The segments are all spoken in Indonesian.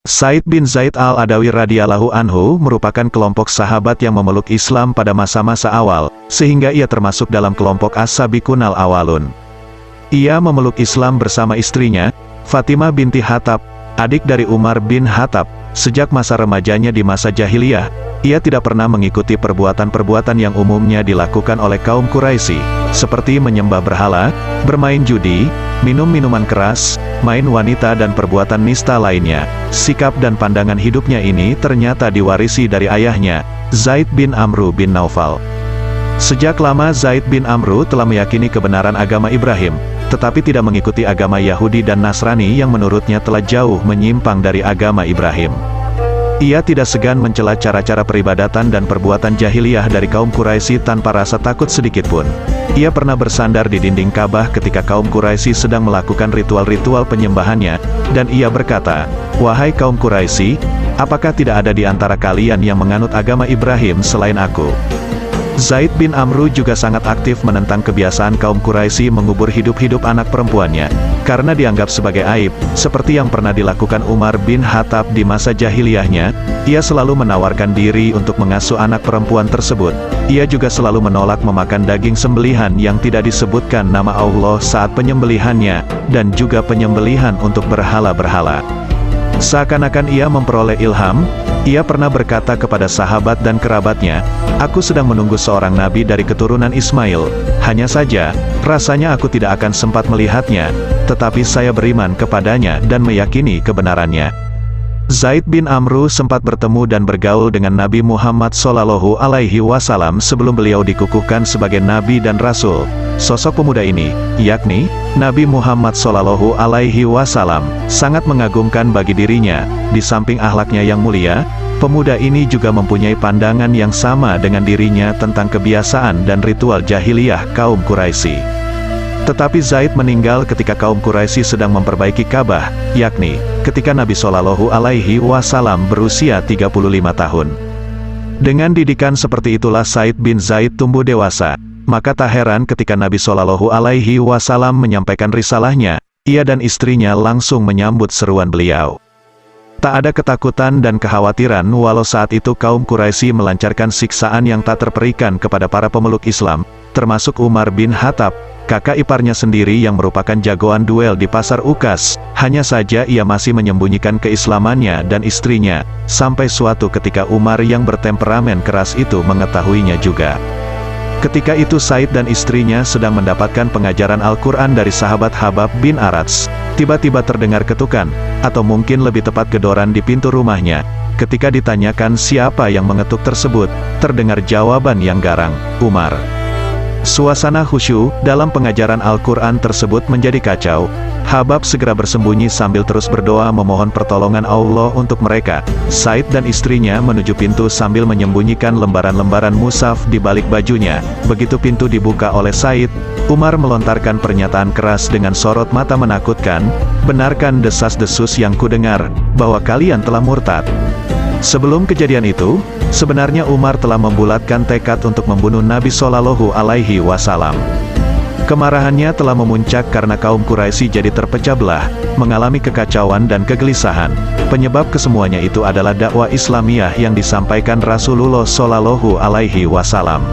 Said bin Zaid al-Adawi radhiyallahu anhu merupakan kelompok sahabat yang memeluk Islam pada masa-masa awal, sehingga ia termasuk dalam kelompok as-sabiqun al-awwalun. Ia memeluk Islam bersama istrinya, Fatimah binti Hattab, adik dari Umar bin Hattab. Sejak masa remajanya di masa jahiliyah, ia tidak pernah mengikuti perbuatan-perbuatan yang umumnya dilakukan oleh kaum Quraisy, seperti menyembah berhala, bermain judi, minum minuman keras, main wanita dan perbuatan nista lainnya. Sikap dan pandangan hidupnya ini ternyata diwarisi dari ayahnya, Zaid bin Amru bin Naufal. Sejak lama Zaid bin Amru telah meyakini kebenaran agama Ibrahim, tetapi tidak mengikuti agama Yahudi dan Nasrani yang menurutnya telah jauh menyimpang dari agama Ibrahim. Ia tidak segan mencela cara-cara peribadatan dan perbuatan jahiliyah dari kaum Quraisy tanpa rasa takut sedikitpun. Ia pernah bersandar di dinding Ka'bah ketika kaum Quraisy sedang melakukan ritual-ritual penyembahannya, dan ia berkata, "Wahai kaum Quraisy, apakah tidak ada di antara kalian yang menganut agama Ibrahim selain aku?" Zaid bin Amru juga sangat aktif menentang kebiasaan kaum Quraisy mengubur hidup-hidup anak perempuannya, karena dianggap sebagai aib, seperti yang pernah dilakukan Umar bin Hattab di masa jahiliyahnya. Ia selalu menawarkan diri untuk mengasuh anak perempuan tersebut. Ia juga selalu menolak memakan daging sembelihan yang tidak disebutkan nama Allah saat penyembelihannya, dan juga penyembelihan untuk berhala-berhala. Seakan-akan ia memperoleh ilham, ia pernah berkata kepada sahabat dan kerabatnya, "Aku sedang menunggu seorang nabi dari keturunan Ismail, hanya saja, rasanya aku tidak akan sempat melihatnya, tetapi saya beriman kepadanya dan meyakini kebenarannya." Zaid bin Amru sempat bertemu dan bergaul dengan Nabi Muhammad SAW sebelum beliau dikukuhkan sebagai nabi dan rasul. Sosok pemuda ini, yakni Nabi Muhammad SAW, sangat mengagumkan bagi dirinya. Di samping akhlaknya yang mulia, pemuda ini juga mempunyai pandangan yang sama dengan dirinya tentang kebiasaan dan ritual jahiliyah kaum Quraisy. Tetapi Zaid meninggal ketika kaum Quraisy sedang memperbaiki Ka'bah, yakni ketika Nabi SAW berusia 35 tahun. Dengan didikan seperti itulah Said bin Zaid tumbuh dewasa. Maka tak heran ketika Nabi SAW menyampaikan risalahnya, ia dan istrinya langsung menyambut seruan beliau. Tak ada ketakutan dan kekhawatiran walau saat itu kaum Quraisy melancarkan siksaan yang tak terperikan kepada para pemeluk Islam, termasuk Umar bin Hattab, kakak iparnya sendiri yang merupakan jagoan duel di pasar Ukas. Hanya saja ia masih menyembunyikan keislamannya dan istrinya, sampai suatu ketika Umar yang bertemperamen keras itu mengetahuinya juga. Ketika itu Said dan istrinya sedang mendapatkan pengajaran Al-Quran dari sahabat Habab bin Arats. Tiba-tiba terdengar ketukan, atau mungkin lebih tepat gedoran di pintu rumahnya. Ketika ditanyakan siapa yang mengetuk tersebut, terdengar jawaban yang garang, "Umar." Suasana khusyuk dalam pengajaran Al-Quran tersebut menjadi kacau. Habab segera bersembunyi sambil terus berdoa memohon pertolongan Allah untuk mereka. Said dan istrinya menuju pintu sambil menyembunyikan lembaran-lembaran mushaf di balik bajunya. Begitu pintu dibuka oleh Said, Umar melontarkan pernyataan keras dengan sorot mata menakutkan, "Benarkan desas-desus yang kudengar, bahwa kalian telah murtad?" Sebelum kejadian itu, sebenarnya Umar telah membulatkan tekad untuk membunuh Nabi SAW. Kemarahannya telah memuncak karena kaum Quraisy jadi terpecah belah, mengalami kekacauan dan kegelisahan. Penyebab kesemuanya itu adalah dakwah Islamiyah yang disampaikan Rasulullah SAW.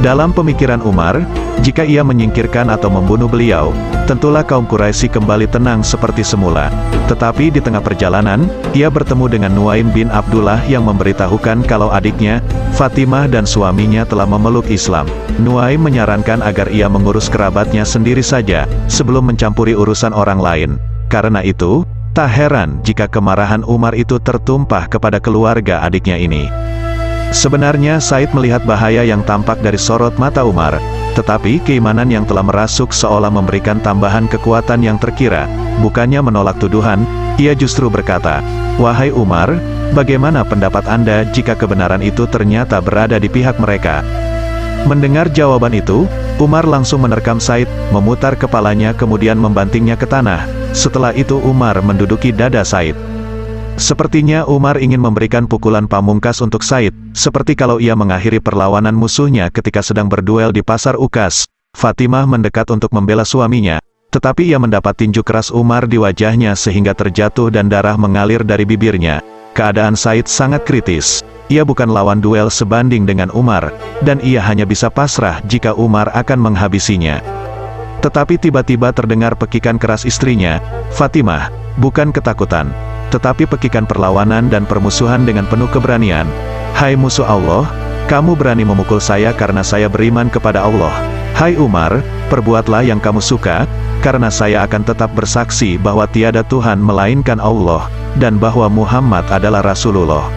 Dalam pemikiran Umar, jika ia menyingkirkan atau membunuh beliau, tentulah kaum Quraisy kembali tenang seperti semula. Tetapi di tengah perjalanan, ia bertemu dengan Nuaim bin Abdullah yang memberitahukan kalau adiknya, Fatimah dan suaminya telah memeluk Islam. Nuaim menyarankan agar ia mengurus kerabatnya sendiri saja, sebelum mencampuri urusan orang lain. Karena itu, tak heran jika kemarahan Umar itu tertumpah kepada keluarga adiknya ini. Sebenarnya Said melihat bahaya yang tampak dari sorot mata Umar, tetapi keimanan yang telah merasuk seolah memberikan tambahan kekuatan yang terkira. Bukannya menolak tuduhan, ia justru berkata, "Wahai Umar, bagaimana pendapat Anda jika kebenaran itu ternyata berada di pihak mereka?" Mendengar jawaban itu, Umar langsung menerkam Said, memutar kepalanya kemudian membantingnya ke tanah. Setelah itu Umar menduduki dada Said. Sepertinya Umar ingin memberikan pukulan pamungkas untuk Said, seperti kalau ia mengakhiri perlawanan musuhnya ketika sedang berduel di pasar Ukas. Fatimah mendekat untuk membela suaminya. Tetapi ia mendapat tinju keras Umar di wajahnya sehingga terjatuh dan darah mengalir dari bibirnya. Keadaan Said sangat kritis. Ia bukan lawan duel sebanding dengan Umar, dan ia hanya bisa pasrah jika Umar akan menghabisinya. Tetapi tiba-tiba terdengar pekikan keras istrinya, "Fatimah, bukan ketakutan, tetapi pekikan perlawanan dan permusuhan dengan penuh keberanian. Hai musuh Allah, kamu berani memukul saya karena saya beriman kepada Allah. Hai Umar, perbuatlah yang kamu suka, karena saya akan tetap bersaksi bahwa tiada Tuhan melainkan Allah, dan bahwa Muhammad adalah Rasulullah."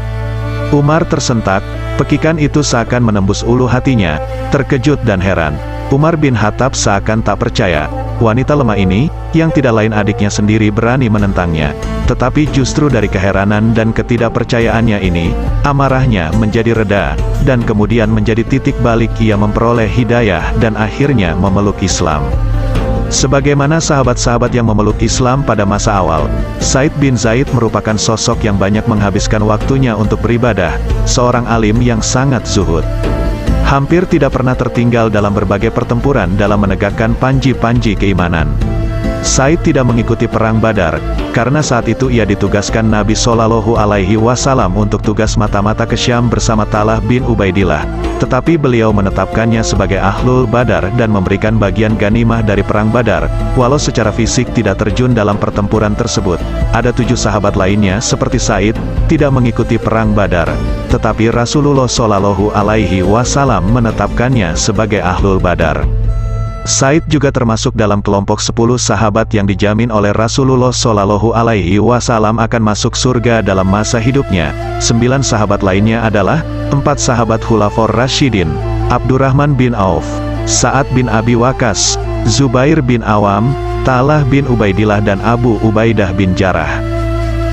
Umar tersentak, pekikan itu seakan menembus ulu hatinya, terkejut dan heran. Umar bin Khattab seakan tak percaya, wanita lemah ini, yang tidak lain adiknya sendiri berani menentangnya. Tetapi justru dari keheranan dan ketidakpercayaannya ini, amarahnya menjadi reda, dan kemudian menjadi titik balik ia memperoleh hidayah dan akhirnya memeluk Islam. Sebagaimana sahabat-sahabat yang memeluk Islam pada masa awal, Said bin Zaid merupakan sosok yang banyak menghabiskan waktunya untuk beribadah, seorang alim yang sangat zuhud. Hampir tidak pernah tertinggal dalam berbagai pertempuran dalam menegakkan panji-panji keimanan. Said tidak mengikuti perang Badar, karena saat itu ia ditugaskan Nabi Shallallahu Alaihi Wasallam untuk tugas mata-mata ke Syam bersama Talha bin Ubaidillah. Tetapi beliau menetapkannya sebagai Ahlul Badar dan memberikan bagian ganimah dari perang Badar, walau secara fisik tidak terjun dalam pertempuran tersebut. Ada 7 sahabat lainnya seperti Said, tidak mengikuti perang Badar, tetapi Rasulullah Shallallahu Alaihi Wasallam menetapkannya sebagai Ahlul Badar. Said juga termasuk dalam kelompok 10 sahabat yang dijamin oleh Rasulullah Shallallahu Alaihi Wasallam akan masuk surga dalam masa hidupnya. 9 sahabat lainnya adalah 4 sahabat Khulafaur Rasyidin, Abdurrahman bin Auf, Sa'ad bin Abi Waqqas, Zubair bin Awam, Talha bin Ubaidillah dan Abu Ubaidah bin Jarrah.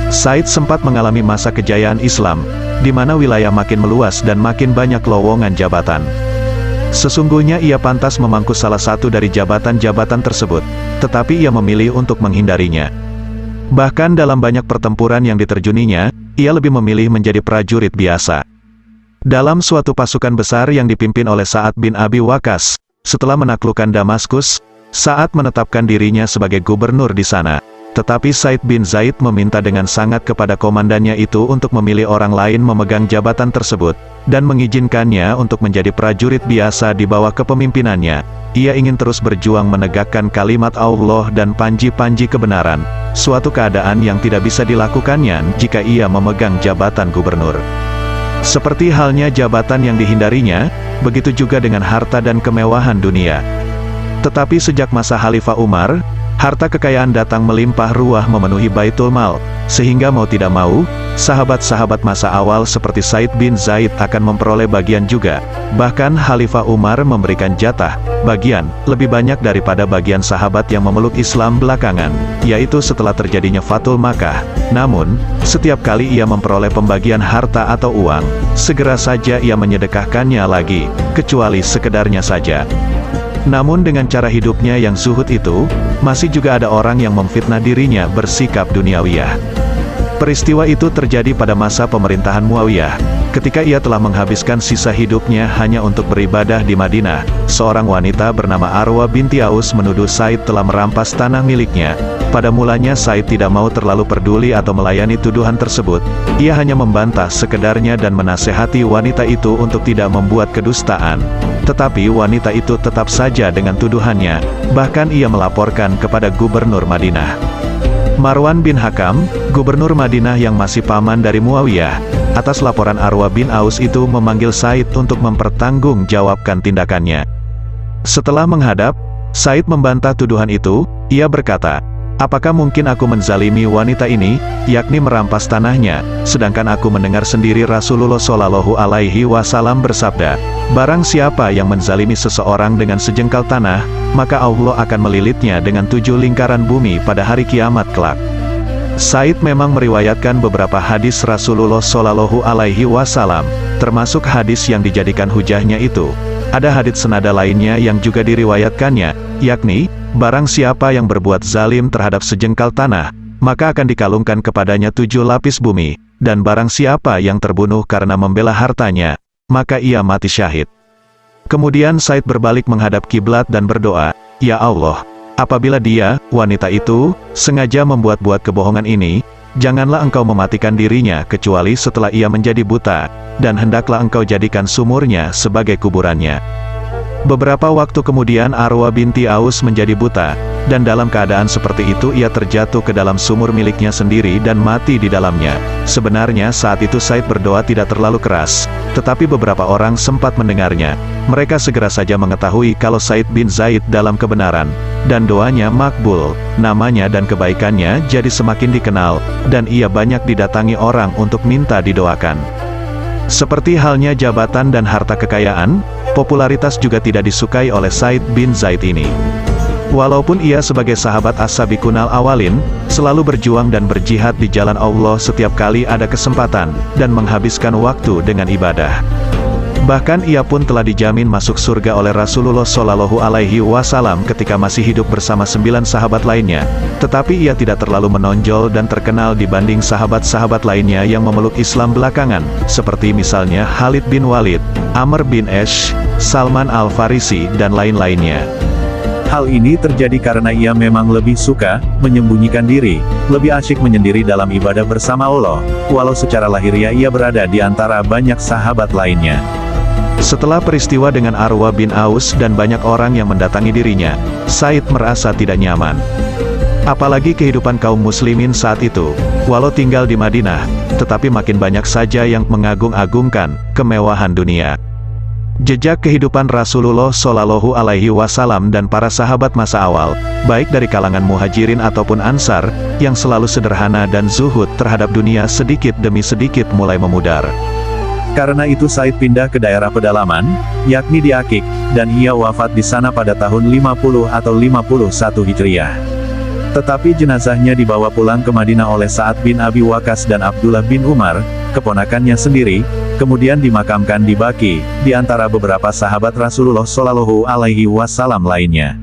Said sempat mengalami masa kejayaan Islam, di mana wilayah makin meluas dan makin banyak lowongan jabatan. Sesungguhnya ia pantas memangku salah satu dari jabatan-jabatan tersebut, tetapi ia memilih untuk menghindarinya. Bahkan dalam banyak pertempuran yang diterjuninya, ia lebih memilih menjadi prajurit biasa. Dalam suatu pasukan besar yang dipimpin oleh Sa'ad bin Abi Waqqas, setelah menaklukkan Damaskus, Sa'ad menetapkan dirinya sebagai gubernur di sana. Tetapi Said bin Zaid meminta dengan sangat kepada komandannya itu untuk memilih orang lain memegang jabatan tersebut, dan mengizinkannya untuk menjadi prajurit biasa di bawah kepemimpinannya. Ia ingin terus berjuang menegakkan kalimat Allah dan panji-panji kebenaran, suatu keadaan yang tidak bisa dilakukannya jika ia memegang jabatan gubernur. Seperti halnya jabatan yang dihindarinya, begitu juga dengan harta dan kemewahan dunia. Tetapi sejak masa Khalifah Umar, harta kekayaan datang melimpah ruah memenuhi Baitul Mal, sehingga mau tidak mau, sahabat-sahabat masa awal seperti Said bin Zaid akan memperoleh bagian juga. Bahkan Khalifah Umar memberikan jatah, bagian, lebih banyak daripada bagian sahabat yang memeluk Islam belakangan, yaitu setelah terjadinya Fathul Makkah. Namun, setiap kali ia memperoleh pembagian harta atau uang, segera saja ia menyedekahkannya lagi, kecuali sekedarnya saja. Namun dengan cara hidupnya yang zuhud itu, masih juga ada orang yang memfitnah dirinya bersikap duniawiyah. Peristiwa itu terjadi pada masa pemerintahan Muawiyah, ketika ia telah menghabiskan sisa hidupnya hanya untuk beribadah di Madinah. Seorang wanita bernama Arwa binti Aus menuduh Said telah merampas tanah miliknya. Pada mulanya Said tidak mau terlalu peduli atau melayani tuduhan tersebut. Ia hanya membantah sekedarnya dan menasehati wanita itu untuk tidak membuat kedustaan. Tetapi wanita itu tetap saja dengan tuduhannya, bahkan ia melaporkan kepada gubernur Madinah. Marwan bin Hakam, gubernur Madinah yang masih paman dari Muawiyah, atas laporan Arwa bin Aus itu memanggil Said untuk mempertanggungjawabkan tindakannya. Setelah menghadap, Said membantah tuduhan itu. Ia berkata, "Apakah mungkin aku menzalimi wanita ini, yakni merampas tanahnya, sedangkan aku mendengar sendiri Rasulullah Shallallahu Alaihi Wasallam bersabda, barang siapa yang menzalimi seseorang dengan sejengkal tanah, maka Allah akan melilitnya dengan 7 lingkaran bumi pada hari kiamat kelak." Said memang meriwayatkan beberapa hadis Rasulullah Shallallahu Alaihi Wasallam, termasuk hadis yang dijadikan hujahnya itu. Ada hadits senada lainnya yang juga diriwayatkannya, yakni, barang siapa yang berbuat zalim terhadap sejengkal tanah, maka akan dikalungkan kepadanya 7 lapis bumi, dan barang siapa yang terbunuh karena membela hartanya, maka ia mati syahid. Kemudian Said berbalik menghadap kiblat dan berdoa, "Ya Allah, Apabila dia, wanita itu, sengaja membuat-buat kebohongan ini, janganlah engkau mematikan dirinya kecuali setelah ia menjadi buta, dan hendaklah engkau jadikan sumurnya sebagai kuburannya. Beberapa waktu kemudian Arwa binti Aus menjadi buta, dan dalam keadaan seperti itu ia terjatuh ke dalam sumur miliknya sendiri dan mati di dalamnya. Sebenarnya saat itu Said berdoa tidak terlalu keras, tetapi beberapa orang sempat mendengarnya. Mereka segera saja mengetahui kalau Said bin Zaid dalam kebenaran, dan doanya makbul, namanya dan kebaikannya jadi semakin dikenal, dan ia banyak didatangi orang untuk minta didoakan. Seperti halnya jabatan dan harta kekayaan, popularitas juga tidak disukai oleh Said bin Zaid ini. Walaupun ia sebagai sahabat as-sabiqunal awalin, selalu berjuang dan berjihad di jalan Allah setiap kali ada kesempatan, dan menghabiskan waktu dengan ibadah. Bahkan ia pun telah dijamin masuk surga oleh Rasulullah Shallallahu Alaihi Wasallam ketika masih hidup bersama 9 sahabat lainnya. Tetapi ia tidak terlalu menonjol dan terkenal dibanding sahabat-sahabat lainnya yang memeluk Islam belakangan, seperti misalnya Khalid bin Walid, Amr bin Ash, Salman Al-Farisi dan lain-lainnya. Hal ini terjadi karena ia memang lebih suka menyembunyikan diri, lebih asyik menyendiri dalam ibadah bersama Allah, walau secara lahiriah ia berada di antara banyak sahabat lainnya. Setelah peristiwa dengan Arwa bin Aus dan banyak orang yang mendatangi dirinya, Said merasa tidak nyaman. Apalagi kehidupan kaum muslimin saat itu, walau tinggal di Madinah, tetapi makin banyak saja yang mengagung-agungkan kemewahan dunia. Jejak kehidupan Rasulullah Shallallahu Alaihi Wasallam dan para sahabat masa awal, baik dari kalangan muhajirin ataupun ansar, yang selalu sederhana dan zuhud terhadap dunia sedikit demi sedikit mulai memudar. Karena itu Said pindah ke daerah pedalaman, yakni di Akik, dan ia wafat di sana pada tahun 50 atau 51 Hijriah. Tetapi jenazahnya dibawa pulang ke Madinah oleh Sa'ad bin Abi Waqqas dan Abdullah bin Umar, keponakannya sendiri, kemudian dimakamkan di Baqi, di antara beberapa sahabat Rasulullah Shallallahu Alaihi Wasallam lainnya.